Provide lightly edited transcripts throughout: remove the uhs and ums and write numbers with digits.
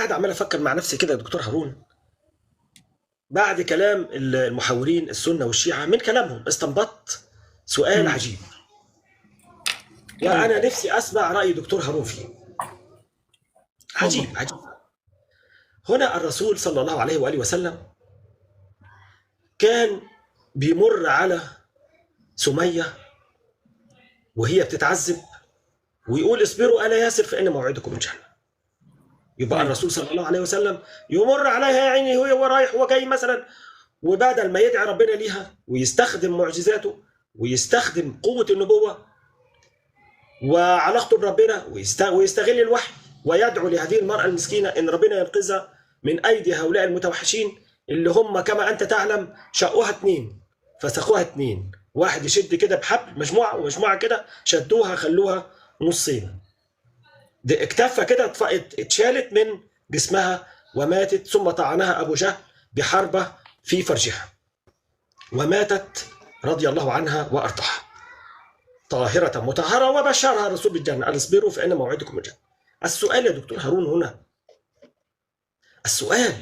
قاعد عمال افكر مع نفسي كده يا دكتور هارون، بعد كلام المحاورين السنه والشيعه من كلامهم استنبطت سؤال مم. عجيب، أيوة. وانا نفسي اسمع راي دكتور هارون فيه. تفضل. عجيب. هنا الرسول صلى الله عليه واله وسلم كان بيمر على سميه وهي بتتعذب ويقول اصبروا آل ياسر فإن موعدكم الجنة. يبقى أيوة. الرسول صلى الله عليه وسلم يمر عليها يا عيني وهو رايح وجاي مثلا، وبدل ما يدعي ربنا ليها ويستخدم معجزاته ويستخدم قوة النبوة وعلاقته بربنا ويستغل الوحي ويدعو لهذه المرأة المسكينة إن ربنا ينقذها من أيدي هؤلاء المتوحشين اللي هم كما أنت تعلم شقوها اتنين فسخوها اتنين، واحد يشد كده بحبل مجموعة ومجموعة كده شدوها خلوها نصين، دي اكتفى كده اتشالت من جسمها وماتت، ثم طعنها أبو جهل بحربة في فرجها وماتت رضي الله عنها وأرضاها طاهرة مطهرة، وبشرها الرسول بالجنة، قال اصبروا فإن موعدكم الجنة. السؤال يا دكتور هارون هنا، السؤال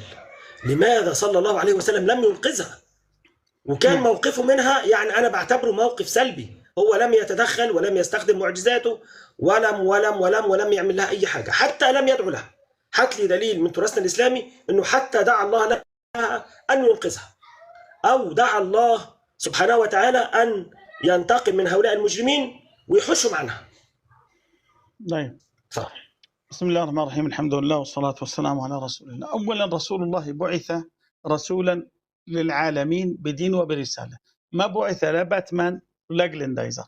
لماذا صلى الله عليه وسلم لم ينقذها؟ وكان نعم. موقفه منها يعني أنا بعتبره موقف سلبي، هو لم يتدخل ولم يستخدم معجزاته ولم يعمل لها أي حاجة، حتى لم يدعو لها. هات لي دليل من تراثنا الإسلامي أنه حتى دعا الله لها أن ينقذها، أو دعا الله سبحانه وتعالى أن ينتقم من هؤلاء المجرمين ويحشهم عنها. طيب. صح. بسم الله الرحمن الرحيم، الحمد لله والصلاة والسلام على رسول الله. أولا رسول الله بعث رسولا للعالمين بدين وبرسالة، ما بعث لا باتمان ولا جليندايزر.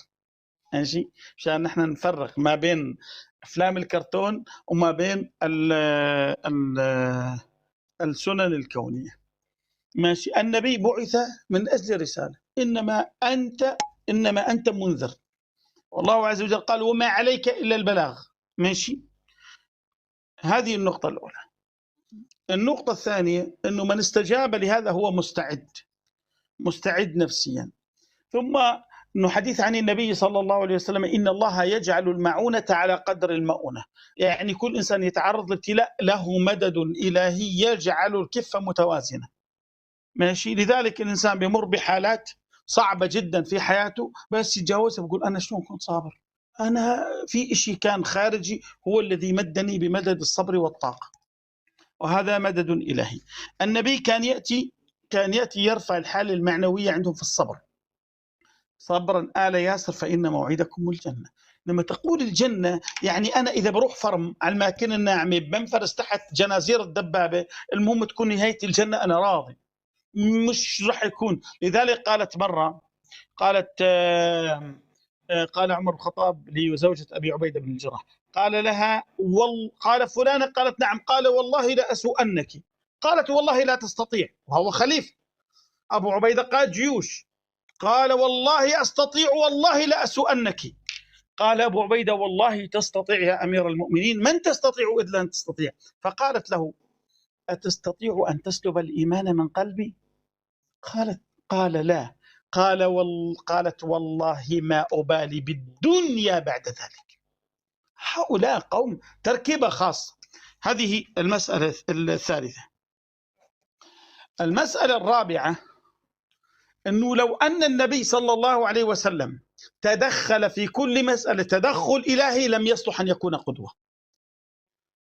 ماشي، عشان نحن نفرق ما بين أفلام الكرتون وما بين السنن الكونية. ماشي، النبي بعث من أجل رسالة، إنما أنت منذر، والله عز وجل قال وما عليك إلا البلاغ. ماشي، هذه النقطة الأولى. النقطة الثانية أنه من استجاب لهذا هو مستعد نفسيا. ثم أنه حديث عن النبي صلى الله عليه وسلم إن الله يجعل المعونة على قدر المؤونة، يعني كل إنسان يتعرض لابتلاء له مدد إلهي يجعل الكفة متوازنة. ماشي، لذلك الإنسان بيمر بحالات صعبة جدا في حياته، بس يتجاوزها بيقول أنا شلون كنت صابر، أنا في إشي كان خارجي هو الذي مدني بمدد الصبر والطاقة، وهذا مدد إلهي. النبي كان يأتي يرفع الحالة المعنوية عندهم في الصبر. صبرا آل ياسر فإن موعدكم الجنة. لما تقول الجنة يعني أنا إذا بروح فرم على الماكينة الناعمة بنفرس تحت جنازير الدبابة، المهم تكون نهاية الجنة أنا راضي، مش راح يكون. لذلك قالت مرة، قال عمر بن الخطاب لزوجة أبي عبيدة بن الجراح، قال لها قال فلانة، قالت نعم، قال والله لا أسوءنك، قالت والله لا تستطيع، وهو خليفة. أبو عبيدة قال جيوش، قال والله أستطيع، والله لا أسوءنك. قال أبو عبيدة والله تستطيع يا أمير المؤمنين، من تستطيع إذ لن تستطيع؟ فقالت له أتستطيع أن تسلب الإيمان من قلبي؟ قال لا. قالت والله ما أبالي بالدنيا بعد ذلك. هؤلاء قوم تركيبة خاصة. هذه المسألة الثالثة. المسألة الرابعة أنه لو أن النبي صلى الله عليه وسلم تدخل في كل مسألة تدخل إلهي لم يصلح أن يكون قدوة،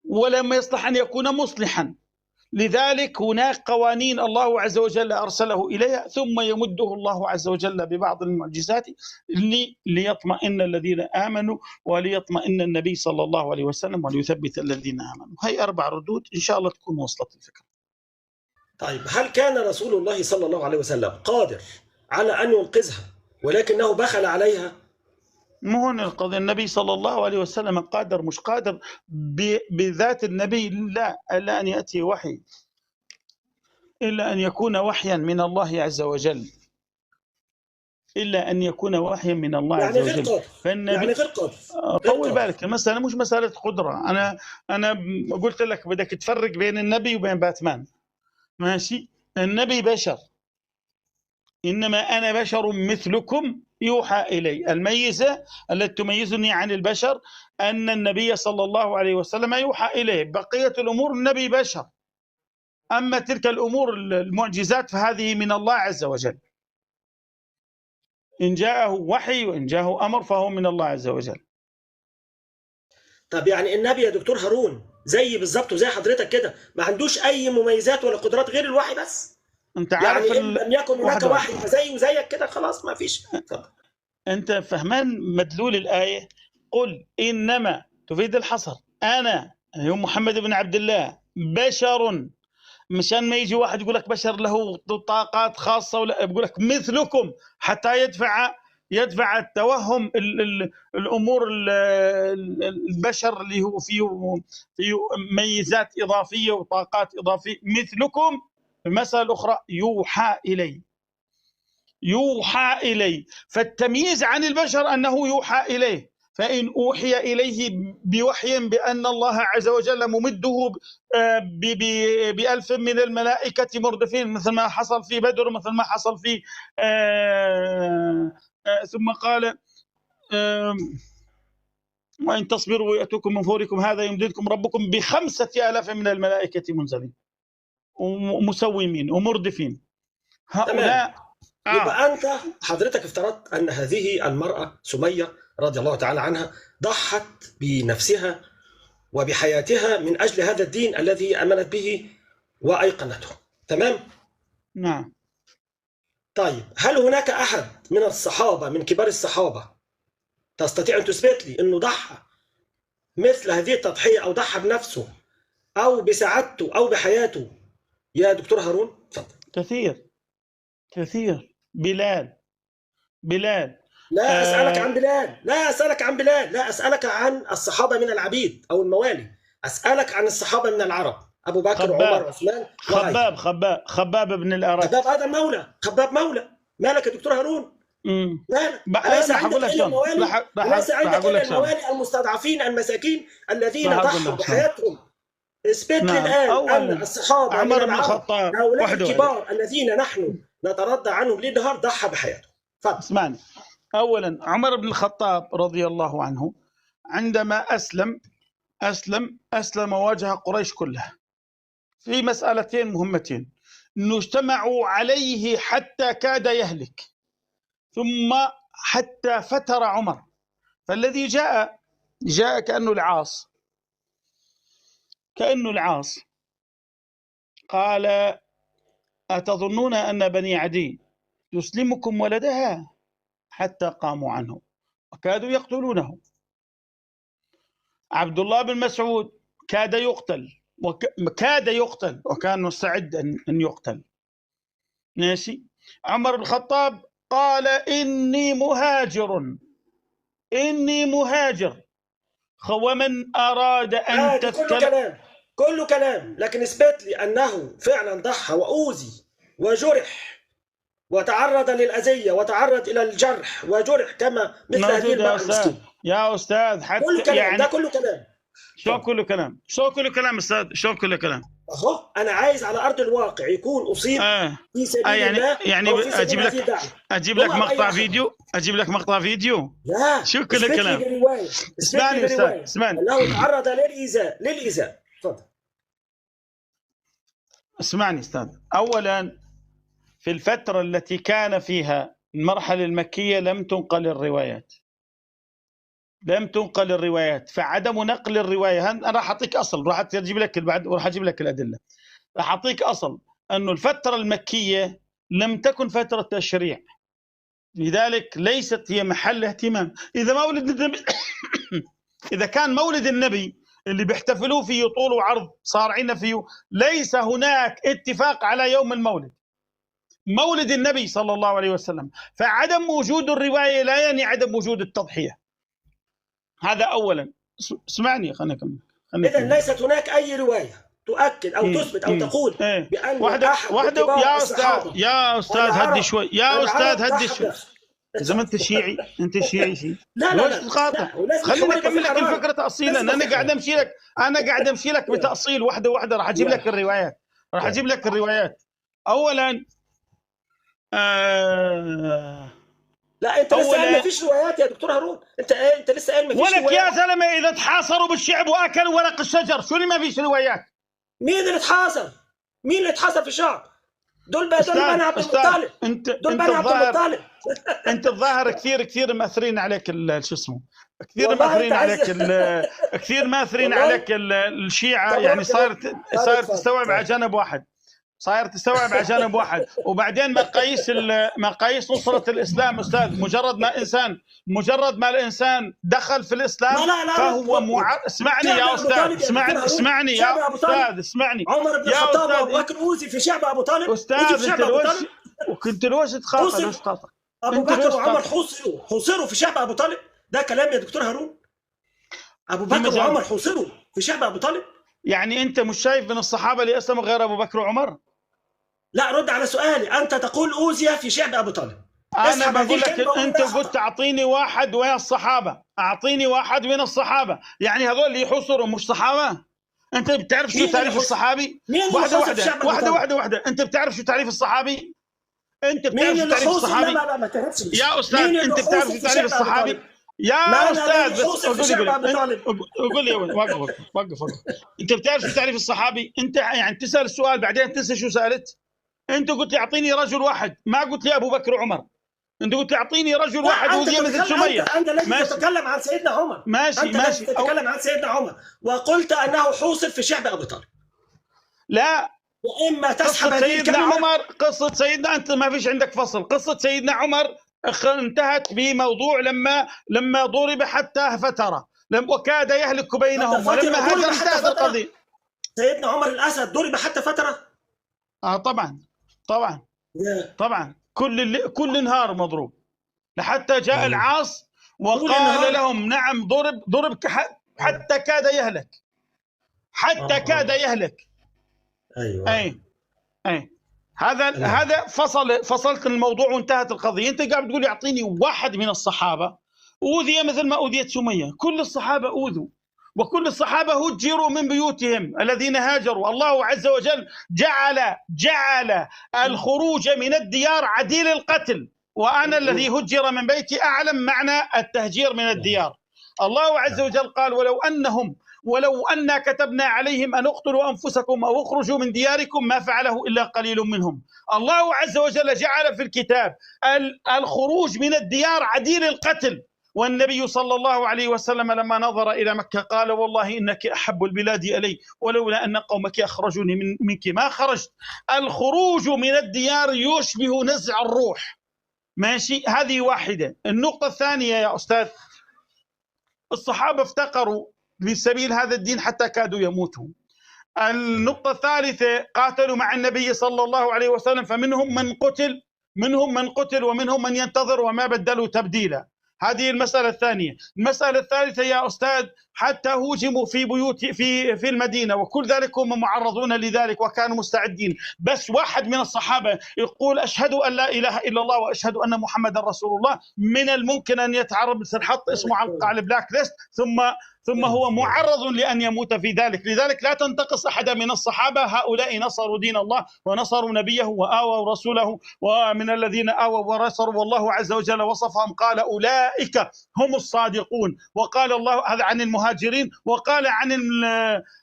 ولم يصلح أن يكون مصلحا. لذلك هناك قوانين الله عز وجل أرسله إليها، ثم يمده الله عز وجل ببعض المعجزات ليطمئن الذين آمنوا وليطمئن النبي صلى الله عليه وسلم وليثبت الذين آمنوا. هي 4 ردود إن شاء الله تكون وصلت الفكرة. طيب، هل كان رسول الله صلى الله عليه وسلم قادر على أن ينقذها ولكنه بخل عليها؟ مو هون القضية. النبي صلى الله عليه وسلم قادر، مش قادر بذات النبي، لا، إلا أن يأتي وحي، إلا أن يكون وحيا من الله عز وجل، إلا أن يكون وحيا من الله عز وجل. يعني غير قادر. طول بالك، المسألة مش مسألة قدرة. أنا قلت لك بدك تفرق بين النبي وبين باتمان. ماشي، النبي بشر، إنما أنا بشر مثلكم يوحى إلي. الميزة التي تميزني عن البشر أن النبي صلى الله عليه وسلم يوحى إليه، بقية الأمور النبي بشر، أما تلك الأمور المعجزات فهذه من الله عز وجل، إن جاءه وحي وإن جاءه أمر فهو من الله عز وجل. طب يعني النبي يا دكتور هارون زي بالظبط وزي حضرتك كده ما عندوش أي مميزات ولا قدرات غير الوحي بس؟ أنت عارف يعني إن لم يكن هناك وحي فزي وزيك كده خلاص ما فيش. اتفضل. أنت فهمان مدلول الآية؟ قل إنما تفيد الحصر، أنا يوم محمد بن عبد الله بشر، مشان ما يجي واحد يقول لك بشر له طاقات خاصة ولا، يقول لك مثلكم حتى يدفع التوهم الأمور البشر اللي هو فيه ميزات إضافية وطاقات إضافية. مثلكم المسألة الأخرى يوحى إلي، فالتمييز عن البشر أنه يوحى إليه. فإن أوحي إليه بوحي بأن الله عز وجل ممده ب1000 من الملائكة مردفين، مثل ما حصل في بدر، مثل ما حصل في ثم قال وإن تصبروا ويأتوكم من فوركم هذا يمددكم ربكم ب5000 من الملائكة منزلين ومسومين ومردفين. هؤلاء يبقى أنت حضرتك افترضت أن هذه المرأة سمية رضي الله تعالى عنها ضحت بنفسها وبحياتها من أجل هذا الدين الذي أمنت به وأيقنته، تمام؟ نعم. طيب هل هناك أحد من الصحابة من كبار الصحابة تستطيع أن تثبت لي أنه ضحى مثل هذه التضحية أو ضحى بنفسه أو بسعادته أو بحياته يا دكتور هارون؟ تفضل. كثير. بلال. لا أسألك عن بلال، لا أسألك عن الصحابة من العبيد أو الموالي، أسألك عن الصحابة من العرب، أبو بكر وعمر وعثمان. خباب بن الأرد. خباب هذا مولى، مالك يا دكتور هارون؟ مالك؟ ليس عندك إلا الموالي، ليس عندك إلا الموالي المستضعفين المساكين الذين ضحوا بحياتهم. اثبت لي الآن أن الصحابة عمر بن الخطاب هؤلاء الكبار الذين نحن نترضى عنهم للنهار ضحى بحياته. فضل. اسمعني، أولا عمر بن الخطاب رضي الله عنه عندما أسلم واجه قريش كلها في مسألتين مهمتين، أنه اجتمعوا عليه حتى كاد يهلك، ثم حتى فتر عمر. فالذي جاء كأنه العاص قال أتظنون أن بني عدي يسلمكم ولدها؟ حتى قاموا عنه وكادوا يقتلونه. عبد الله بن مسعود كاد يقتل وكان مستعد أن يقتل. ماشي. عمر بن الخطاب قال إني مهاجر ومن أراد أن تتكلم كله كلام، لكن اثبت لي أنه فعلا ضحى وأوذي وجرح وتعرض للأذية وتعرض إلى الجرح وجرح كما مثل هذه المرأة المسكينة. يا أستاذ حتى كل كلام يعني ده كله كلام. شو كله كلام أستاذ؟ شو كله كلام؟ أهو أنا عايز على أرض الواقع يكون أصيب في سبيل الله. يعني أجيب لك مقطع فيديو. لا شو كله كلام؟ اسمعني أستاذ، اسمعني. أنه تعرض للإيذاء. تفضل. اسمعني أستاذ. أولا في الفترة التي كان فيها المرحلة المكية لم تنقل الروايات، فعدم نقل الرواية أنا راح أعطيك أصل، راح أجيب لك بعد وراح أجيب لك الأدلة. راح أعطيك أصل أنه الفترة المكية لم تكن فترة تشريع، لذلك ليست هي محل اهتمام. إذا كان مولد النبي اللي بيحتفلوا فيه طول وعرض صارعين فيه، ليس هناك اتفاق على يوم مولد النبي صلى الله عليه وسلم، فعدم وجود الرواية لا يعني عدم وجود التضحية. هذا أولا. اسمعني خلينا نكمل. إذن ليست هناك أي رواية تؤكد أو تثبت أو تقول بأن واحدة يا أستاذ هدي شوي. إذا ما أنت شيعي شيعي. لا تقاطع. خليني أكمل لك الفكرة تأصيلا. أنا قاعد أمشي لك بتأصيل واحدة. راح أجيب لك الروايات. أولا لا انت لسه قايل أولا مفيش روايات يا دكتور هارون، انت لسه قايل مفيش ولك يا روايات. زلمة إذا تحاصروا بالشعب وأكلوا ورق الشجر شو اللي ما فيش روايات؟ مين اللي اتحاصر؟ مين اللي اتحاصر في الشعب؟ دول بني أستاذ عبد المطلب، دول بني عبد المطلب. انت الظاهر كثير ماثرين عليك شو اسمه، كثير والله ماثرين انت عايز عليك كثير ماثرين والله. عليك الشيعة، طب يعني صاير اتفضل. تستوعب على جانب واحد، صاير تستوعب على جانب واحد. وبعدين مقاييس نصرة الإسلام أستاذ، مجرد ما الإنسان دخل في الإسلام لا فهو اسمعني يا أستاذ، اسمعني يا أستاذ، اسمعني عمر بن يا الخطاب وابو أستاذ. بكر اوذي في شعب ابو طالب. أستاذ كنت لوش تقاطع؟ لوش تقاطع؟ ابو بكر وعمر حوصروا في شعب ابو طالب. ده كلام يا دكتور هارون. ابو بكر وعمر حوصروا في شعب ابو طالب. يعني انت مش شايف من الصحابه اللي اسلموا غير ابو بكر وعمر؟ لا رد على سؤالي، انت تقول اوذي في شعب ابو طالب. انا بقول لك انت قلت اعطيني واحد وين الصحابه، اعطيني واحد من الصحابه، يعني هذول اللي يحصروا مش صحابه؟ انت بتعرف شو تعريف الصحابي؟ واحده انت بتعرف شو تعريف الصحابي؟ انت بتعرف شو تعريف الصحابي؟ لا ما تعرفش يا استاذ انت بتعرف شو تعريف الصحابي؟ يا استاذ بس قول لي وقف. انت بتعرف شو تعريف الصحابي؟ انت يعني تسال السؤال بعدين تنسى شو سالت. انت قلت لي اعطيني رجل واحد، ما قلت لي ابو بكر وعمر، انت قلت لي اعطيني رجل واحد وزي مثل سميه. انت لازم تتكلم عن سيدنا عمر. ماشي تتكلم عن سيدنا عمر وقلت انه حوصر في شعب ابو طالب. لا، واما تسحب سيدنا عمر، قصه سيدنا، انت ما فيش عندك فصل. قصه سيدنا عمر انتهت بموضوع لما ضرب حتى فتره وكاد يهلك بينهم، ولما هاجر انتهت القضيه. سيدنا عمر الاسد ضرب حتى فتره. طبعا كل نهار مضروب لحتى جاء العاص وقال لهم نعم ضرب حتى كاد يهلك، كاد يهلك. ايوه اي هذا فصلت الموضوع وانتهت القضيه. انت قاعد تقول اعطيني واحد من الصحابه اوذي مثل ما اوذيت سميه. كل الصحابه اوذوا، وكل الصحابه هجروا من بيوتهم الذين هاجروا. الله عز وجل جعل الخروج من الديار عديل القتل، وانا الذي هجر من بيتي اعلم معنى التهجير من الديار. الله عز وجل قال ولو أنا كتبنا عليهم أن اقتلوا أنفسكم أو اخرجوا من دياركم ما فعله إلا قليل منهم. الله عز وجل جعل في الكتاب الخروج من الديار عديل القتل. والنبي صلى الله عليه وسلم لما نظر إلى مكة قال والله إنك أحب البلاد إلي ولولا أن قومك أخرجوني منك ما خرجت. الخروج من الديار يشبه نزع الروح. ماشي، هذه واحدة. النقطة الثانية يا أستاذ، الصحابة افتقروا لسبيل هذا الدين حتى كادوا يموتوا. النقطة الثالثة، قاتلوا مع النبي صلى الله عليه وسلم فمنهم من قتل ومنهم من ينتظر وما بدلوا تبديلا. هذه المسألة الثانية. المسألة الثالثة يا أستاذ، حتى هوجموا في بيوت في المدينة، وكل ذلك هم معرضون لذلك وكانوا مستعدين. بس واحد من الصحابة يقول أشهد أن لا إله إلا الله وأشهد أن محمد رسول الله، من الممكن أن يتعرض مثل حط اسمه على البلاك ليست، ثم هو معرض لأن يموت في ذلك. لذلك لا تنتقص أحدا من الصحابة. هؤلاء نصروا دين الله ونصروا نبيه وآووا رسوله، ومن الذين آووا ونصروا والله عز وجل وصفهم قال أولئك هم الصادقون. وقال الله هذا عن المهاجرين، وقال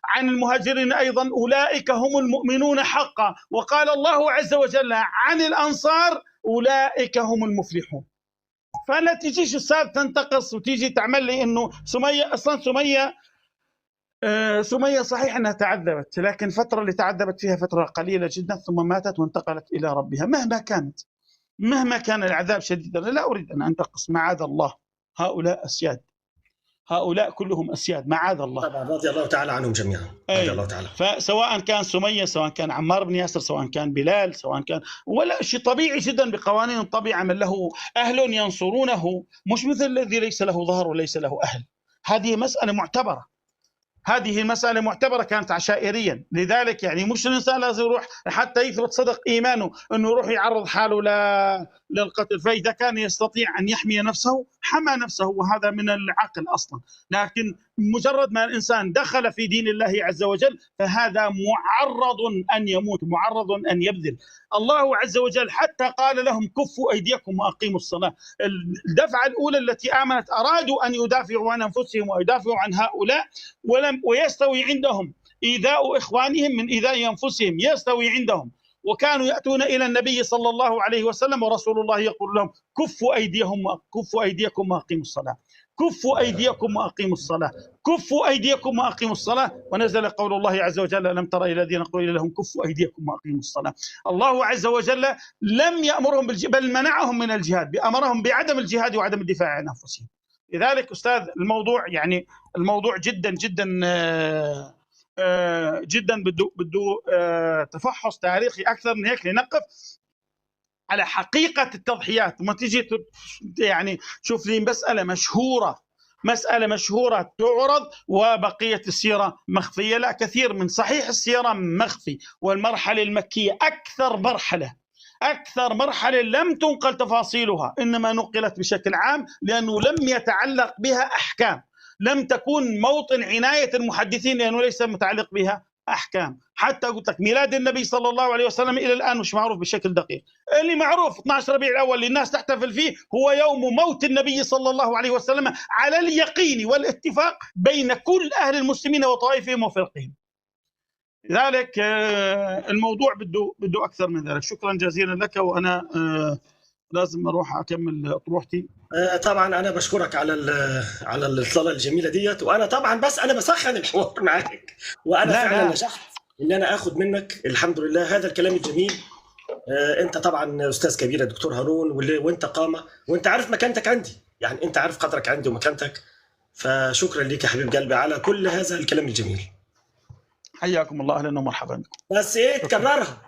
عن المهاجرين أيضا أولئك هم المؤمنون حقا. وقال الله عز وجل عن الأنصار أولئك هم المفلحون. فلا تجيش أستاذ تنتقص وتيجي تعمل لي إنه سمية. أصلا سمية صحيح أنها تعذبت، لكن الفترة اللي تعذبت فيها فترة قليلة جدا ثم ماتت وانتقلت إلى ربها. مهما كان العذاب شديدا، لا أريد أن أنتقص، معاذ الله. هؤلاء أسياد، هؤلاء كلهم أسياد، معاذ الله. طبعا رضي الله تعالى عنهم جميعا. رضي الله تعالى. فسواء كان سمية، سواء كان عمار بن ياسر، سواء كان بلال، سواء كان ولا شيء طبيعي جدا بقوانين الطبيعة، من له أهل ينصرونه، مش مثل الذي ليس له ظهر وليس له أهل. هذه مسألة معتبرة، هذه المسألة معتبرة كانت عشائريا. لذلك يعني مش الإنسان لازم يروح حتى يثبت صدق إيمانه أنه يروح يعرض حاله للقتل. فإذا كان يستطيع أن يحمي نفسه حمى نفسه، وهذا من العقل أصلا. لكن مجرد ما الإنسان دخل في دين الله عز وجل فهذا معرض أن يموت، معرض أن يبذل. الله عز وجل حتى قال لهم كفوا أيديكم وأقيموا الصلاة. الدفعة الأولى التي آمنت أرادوا أن يدافعوا عن أنفسهم ويدافعوا عن هؤلاء، ويستوي عندهم إيذاء إخوانهم من إيذاء أنفسهم، يستوي عندهم. وكانوا يأتون إلى النبي صلى الله عليه وسلم ورسول الله يقول لهم كفوا أيديكم وأقيموا الصلاة، كفوا أيديكم وأقيموا الصلاة، كفوا أيديكم وأقيموا الصلاة. ونزل قول الله عز وجل ألم تر إلى الذين قيل لهم كفوا أيديكم وأقيموا الصلاة. الله عز وجل لم يأمرهم بل منعهم من الجهاد، أمرهم بعدم الجهاد وعدم الدفاع عن أنفسهم. لذلك أستاذ الموضوع يعني الموضوع جدا جدا جدا بده تفحص تاريخي أكثر من هيك لنقف على حقيقة التضحيات. وما تيجي يعني شوف لي مسألة مشهورة تعرض وبقية السيرة مخفية. لا، كثير من صحيح السيرة مخفي. والمرحلة المكية أكثر مرحلة لم تنقل تفاصيلها، إنما نقلت بشكل عام لأنه لم يتعلق بها أحكام، لم تكون موطن عناية المحدثين لأنه ليس متعلق بها أحكام. حتى قلت لك ميلاد النبي صلى الله عليه وسلم إلى الآن مش معروف بشكل دقيق. اللي معروف 12 ربيع الأول اللي الناس تحتفل فيه هو يوم موت النبي صلى الله عليه وسلم على اليقين والاتفاق بين كل أهل المسلمين وطائفهم وفرقهم. لذلك الموضوع بده أكثر من ذلك. شكرا جزيلا لك، وأنا لازم أروح أكمل أطروحتي. طبعا أنا بشكرك على الإطلالة الجميلة ديت، وأنا طبعا بس أنا بسخن الحوار معاك، وأنا فعلا نجحت إن أنا آخذ منك الحمد لله هذا الكلام الجميل. أنت طبعا أستاذ كبير يا دكتور هارون، وأنت قامة، وأنت عارف مكانتك عندي، يعني أنت عارف قدرك عندي ومكانتك. فشكرا لك يا حبيب قلبي على كل هذا الكلام الجميل. حياكم الله، اهلا ومرحبا بكم. بس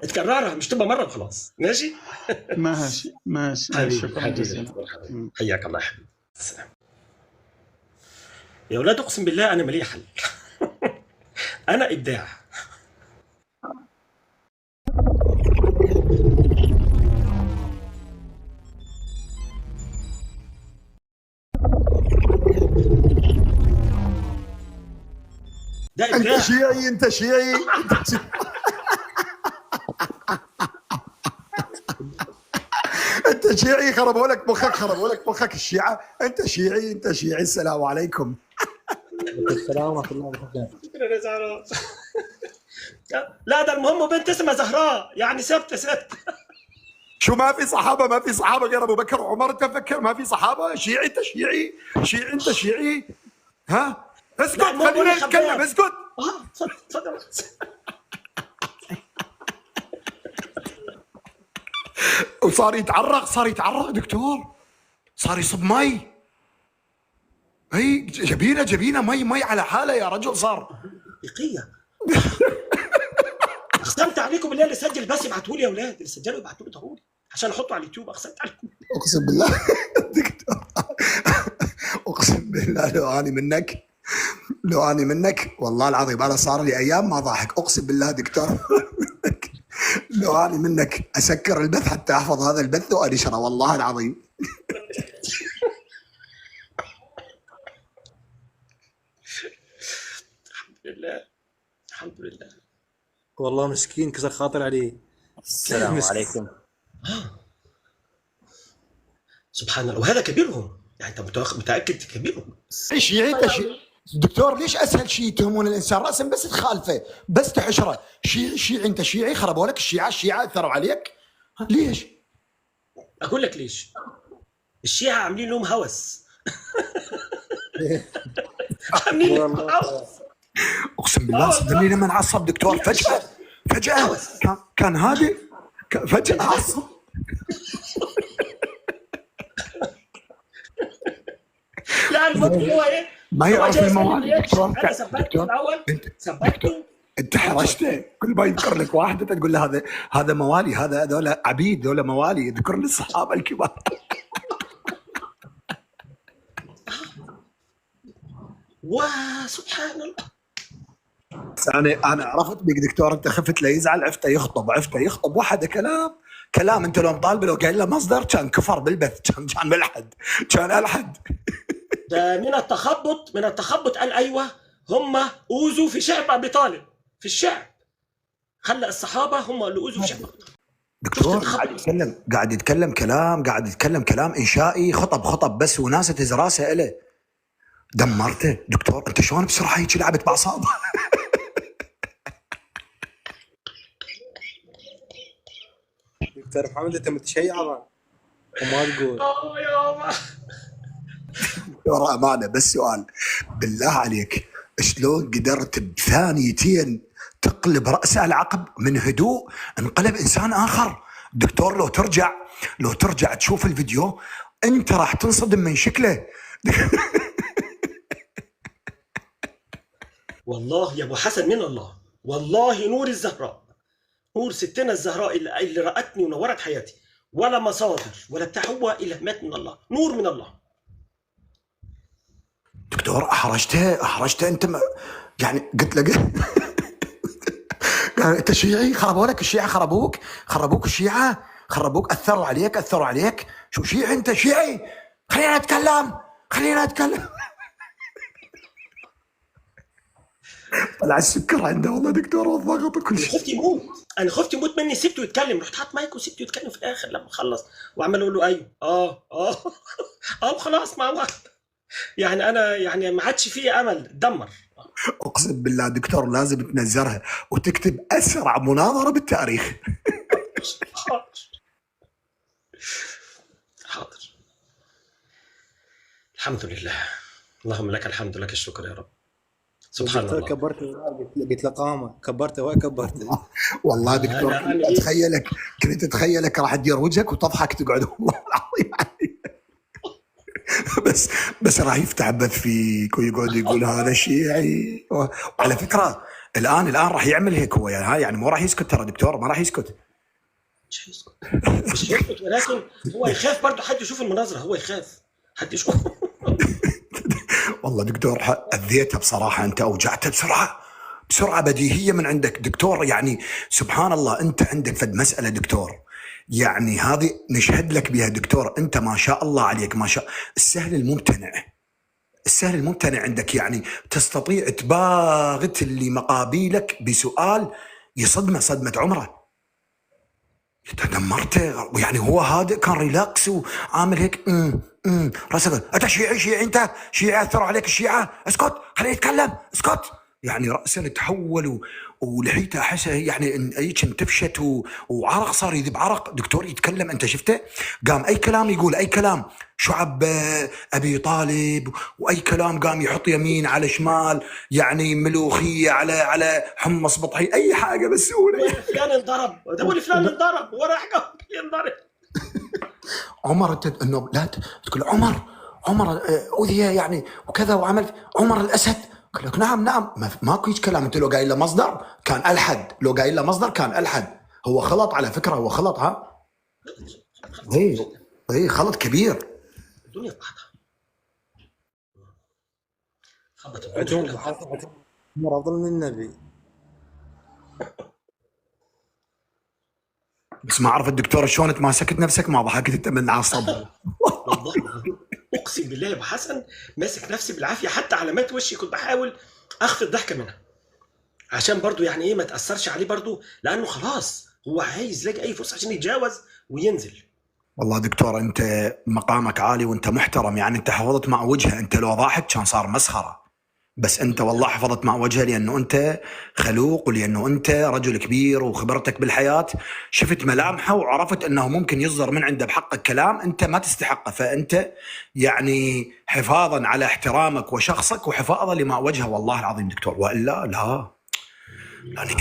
تكررها مش تبقى مره وخلاص. ماشي شكرا جزيلا. حياك الله يا حبيبي. السلام يا اولاد، اقسم بالله انا مالي حل. انا ابداع. انت شيعي انت شيعي خربوا لك مخك الشيعة. انت شيعي السلام عليكم. السلام ورحمة الله وبركاته. لا ده المهم بنت اسمها زهراء، يعني سبت شو ما في صحابة غير ابو بكر وعمر؟ تفكر ما في صحابة؟ شيعي انت شيعي ها؟ اسكت خلينا نتكلم. اسكت. تفضل. وصار يتعرق دكتور، صار يصب مي. هي جبينه مي على حاله يا رجل. صار حقيقية. اقسمت عليكم بالله اللي سجل بس يبعتوا لي يا اولاد، اللي سجلوا يبعتوا لي ضروري عشان احطه على اليوتيوب. اقسمت عليكم اقسم بالله دكتور، اقسم بالله لو اني منك والله العظيم انا صار لي ايام ما ضاحك. اقسم بالله دكتور لو اني منك اسكر البث حتى احفظ هذا البث وانشره والله العظيم. الحمد لله والله مسكين كسر خاطر عليه. السلام عليكم. سبحان الله، وهذا كبيرهم، يعني انت متاكد كبيرهم. شيعي دكتور ليش اسهل شيء يتهمون الانسان راسا بس تخالفه بس تحشره؟ شيعي انت شيعي خربوا لك الشيعه اثروا عليك. ليش؟ اقول لك ليش. الشيعه عاملين لهم هوس. عاملين لهم هوس. اقسم بالله صدقني لما نعصب دكتور فجاه كان هادئ، فجاه عصب. لا المهم هو ايه؟ ما يعرف المواد دكتور. انا ثبته الاول، ثبته. انت حرجته، كل ما يذكر لك واحد انت تقول له هذا موالي، هذول عبيد، هذول موالي. يذكر لي الصحابه الكبار. وسبحان الله. انا عرفت بك دكتور، انت خفت له يزعل، عفته يخطب وحده كلام انت لو مطالبه لو قايل له مصدر كان كفر بالبث، كان ملحد، كان الحد. ده من التخبط قال ايوه هم اوذوا في شعب ابي طالب، في الشعب خلى الصحابه هم اللي اوذوا في شعب ابي طالب. دكتور شفت التخبط؟ قاعد يتكلم كلام انشائي، خطب بس وناس تهز راسه له. دمرته دكتور. انت شلون بسرعه هيك لعبت باعصابه؟ دكتور محمد انت متشيع وما تقول. يابا دكتور امانه بس سؤال، بالله عليك شلون قدرت بثانيتين تقلب راسه على عقب؟ من هدوء انقلب انسان اخر. دكتور لو ترجع تشوف الفيديو انت راح تنصدم من شكله. والله يا ابو حسن من الله، والله نور الزهراء، نور ستنا الزهراء اللي رأتني ونورت حياتي، ولا مصادر ولا بتاع، هو إلهامات من الله، نور من الله. دكتور احرجته انت يعني قلت له انت شيعي؟ خربوا لك الشيعه، خربوك الشيعه، اثروا عليك. شو شيعي انت؟ شيعي؟ خلينا اتكلم. طلع السكر عنده والله دكتور، والضغط وكل شيء. انا خفت يموت مني، سبته يتكلم، رحت حاط مايك وسبته يتكلم في الاخر لما خلص، وعمال اقول له ايوه خلاص مع بعض. يعني انا يعني ما عادش فيه امل، دمر. اقسم بالله دكتور لازم تنزرها وتكتب اسرع مناظره بالتاريخ. حاضر. الحمد لله، اللهم لك الحمد لك الشكر يا رب. سبحان الله. كبرته قلت له قامه، كبرته والله دكتور كنت اتخيلك راح تدير وجهك وتضحك تقعد والله العظيم. بس راح يفتح بث فيك ويقعد يقول هذا شيعي. وعلى فكره الان راح يعمل هيك هو، يعني مو راح يسكت ترى دكتور، ما راح يسكت. مش هيسكت، ولكن هو يخاف برضه حد يشوف المناظره، هو يخاف حد يشوف. والله دكتور اذيتها بصراحه، انت اوجعتها بسرعه بديهيه من عندك دكتور. يعني سبحان الله انت عندك فد مساله دكتور، يعني هذه نشهد لك بها دكتور، انت ما شاء الله عليك، ما شاء السهل الممتنع عندك، يعني تستطيع تباغت اللي مقابيلك بسؤال يصدمه صدمه عمره. دمرته. يعني هو هادئ كان ريلاكس وعامل هيك راسك. انت شيعي انت شيعي، اثروا عليك الشيعه، اسكت خليه يتكلم اسكت. يعني راسه تحول ولحيته احسها يعني هيك انتفشت وعرق صار يذب عرق. دكتور يتكلم انت شفته؟ قام اي كلام يقول، اي كلام، شعب ابي طالب، واي كلام قام يحط يمين على شمال، يعني ملوخيه على حمص بطحي، اي حاجه بس هو فلان انضرب، ده فلان انضرب وراح ينضرب. عمر انت انه لا تقول عمر اذي يعني وكذا وعمل عمر الاسد. قال لك نعم ماكو هيك كلام. انت لو قايل له مصدر كان الحد، هو خلط على فكره، هو خلط. ها اي خلط كبير. الدنيا بعضها خبط عمر افضل من النبي. بس ما عرف الدكتور شلون تماسكت نفسك، ما ضحكت انت من عصب. والله اقسم بالله يا ابو حسن ماسك نفسي بالعافيه، حتى علامات وشي كنت بحاول اخفي الضحكه منها عشان برضو يعني ايه ما تاثرش عليه برضو، لانه خلاص هو عايز يلاقي اي فرصه عشان يتجاوز وينزل. والله دكتور انت مقامك عالي وانت محترم، يعني انت حفظت مع وجهه، انت لو ضاحك كان صار مسخره، بس انت والله حفظت مع وجهه لانه انت خلوق، ولانه انت رجل كبير وخبرتك بالحياه، شفت ملامحه وعرفت انه ممكن يصدر من عنده بحقك كلام انت ما تستحقه، فانت يعني حفاظا على احترامك وشخصك وحفاظا لما وجهه والله العظيم دكتور، والا لا يعني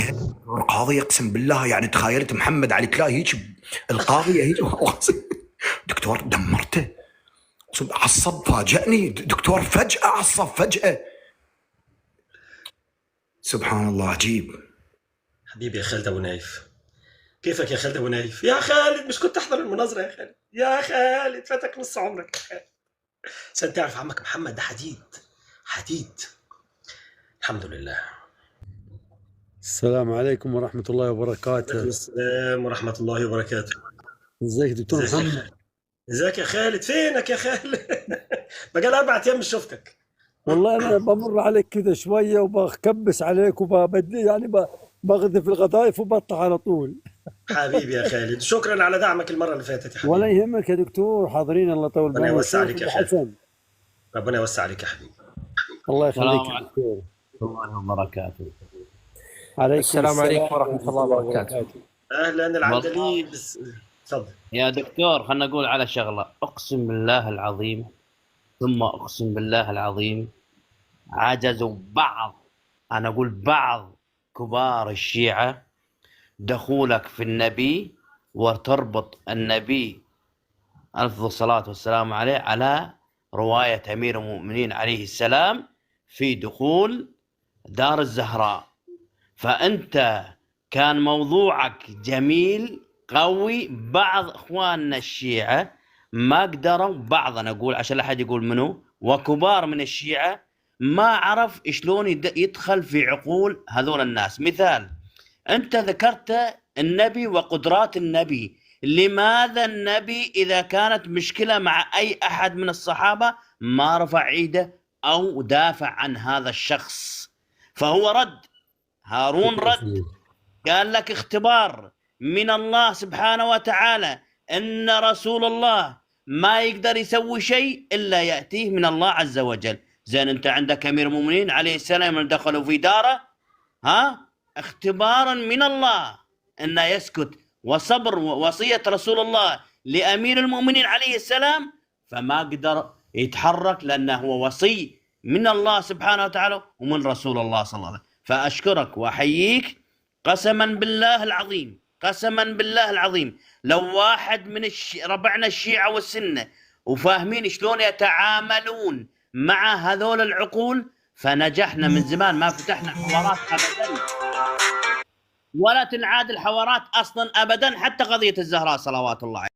القاضي اقسم بالله يعني تخيلت محمد علي كلاي هيك القاضيه هيك دكتور دمرته، عصب فاجأني دكتور، فجأة عصب فجأة، سبحان الله عجيب. حبيبي يا خالد ابو نايف، كيفك يا خالد ابو نايف؟ يا خالد مش كنت تحضر المناظره يا خالد؟ يا خالد فاتك نص عمرك يا خالد. عشان تعرف عمك محمد ده حديد. الحمد لله. السلام عليكم ورحمة الله وبركاته. السلام ورحمة الله وبركاته. ازيك دكتور محمد؟ ازيك يا خالد؟ فينك يا خالد؟ بقى 4 ايام مش شفتك. والله أنا بمر عليك كذا شوية وبكبس عليك وبدي يعني بغذف القذايف وبطلع على طول. حبيبي يا خالد، شكرا على دعمك المره اللي فاتت يا حبيبي. ولا يهمك يا دكتور، حاضرين الله يطول ربنا بالك. يوسع عليك يا خالد. حسن ربنا يوسع عليك يا حبيبي. الله السلام يخليك يا عليكم دكتور. ورحمة الله وبركاته. عليكم السلام عليكم ورحمة الله وبركاته. اهلا العندليب. تفضل يا دكتور، خلنا نقول على شغلة. أقسم بالله العظيم ثم أقسم بالله العظيم، عجزوا بعض، أنا أقول بعض كبار الشيعة دخولك في النبي وتربط النبي أفضل الصلاة والسلام عليه على رواية أمير المؤمنين عليه السلام في دخول دار الزهراء. فأنت كان موضوعك جميل قوي. بعض إخواننا الشيعة ما قدروا، بعض أنا أقول عشان لا أحد يقول منه، وكبار من الشيعة ما عرف شلون يدخل في عقول هذول الناس. مثال، أنت ذكرت النبي وقدرات النبي. لماذا النبي إذا كانت مشكلة مع أي أحد من الصحابة ما رفع ايده أو دافع عن هذا الشخص؟ فهو رد، هارون رد، قال لك اختبار من الله سبحانه وتعالى أن رسول الله ما يقدر يسوي شيء إلا يأتيه من الله عز وجل. زين، أنت عندك أمير المؤمنين عليه السلام من دخلوا في داره، اختبارا من الله أنه يسكت، وصبر وصية رسول الله لأمير المؤمنين عليه السلام، فما قدر يتحرك لأنه هو وصي من الله سبحانه وتعالى ومن رسول الله صلى الله عليه وسلم. فأشكرك وأحييك قسما بالله العظيم، قسما بالله العظيم، لو واحد من ربعنا الشيعة والسنة وفاهمين شلون يتعاملون مع هذول العقول فنجحنا من زمان. ما فتحنا حوارات أبدا، ولا تنعاد الحوارات أصلا أبدا، حتى قضية الزهراء صلوات الله عليها.